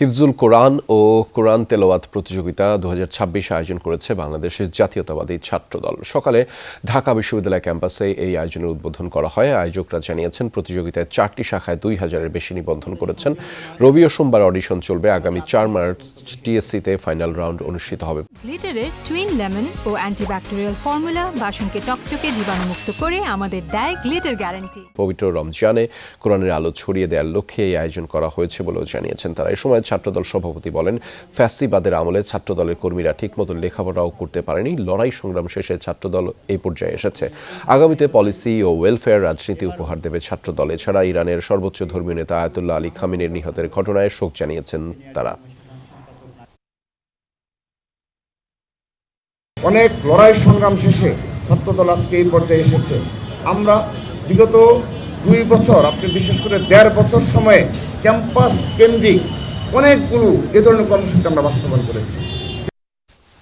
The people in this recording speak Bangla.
হিফজুল কোরআন ও কোরআন তেলাওয়াত প্রতিযোগিতা ২০২৬ আয়োজন করেছে বাংলাদেশের জাতীয়তাবাদী ছাত্রদল। সকালে ঢাকা বিশ্ববিদ্যালয় ক্যাম্পাসে এই আয়োজনের উদ্বোধন করা হয়। আয়োজকরা জানিয়েছেন, প্রতিযোগিতায় ৪টি শাখায় ২,০০০-এর বেশি নিবন্ধন করেছেন। রবি ও সোমবার অডিশন চলবে। আগামী ৪ মার্চ টিএসসিতে ফাইনাল রাউন্ড অনুষ্ঠিত হবে। গ্লিটারের টুইন লেমন ও অ্যান্টিব্যাকটেরিয়াল ফর্মুলা বাসনকে চকচকে জীবাণুমুক্ত করে আমাদের দেয় গ্লিটার গ্যারান্টি। পবিত্র রমজানে কোরআনের আলো ছড়িয়ে দেওয়ার লক্ষ্যে এই আয়োজন করা হয়েছে বলেও জানিয়েছেন তারা। এই সময় ছাত্রদল সভাপতি বলেন, ফ্যাসিবাদের আমলে ছাত্রদলের কর্মীরা ঠিকমতো লেখাপড়াও করতে পারেনি। লড়াই সংগ্রাম শেষে ছাত্রদল এই পর্যায়ে এসেছে। আগামীতে পলিসি ও ওয়েলফেয়ার রাজনীতি উপহার দেবে ছাত্রদল। এছাড়া ইরানের সর্বোচ্চ ধর্মীয় নেতা আয়াতুল্লাহ আলী খামেনির নিহতের ঘটনায় শোক জানিয়েছেন তারা। অনেক লড়াই সংগ্রাম শেষে ছাত্রদল আজকে এই পর্যায়ে এসেছে। আমরা বিগত 2 বছর, আপনি বিশেষ করে 1.5 বছর সময়ে ক্যাম্পাস কেন্দ্রিক অনেকগুলো এ ধরনের কর্মসূচি আমরা বাস্তবায়ন করেছি।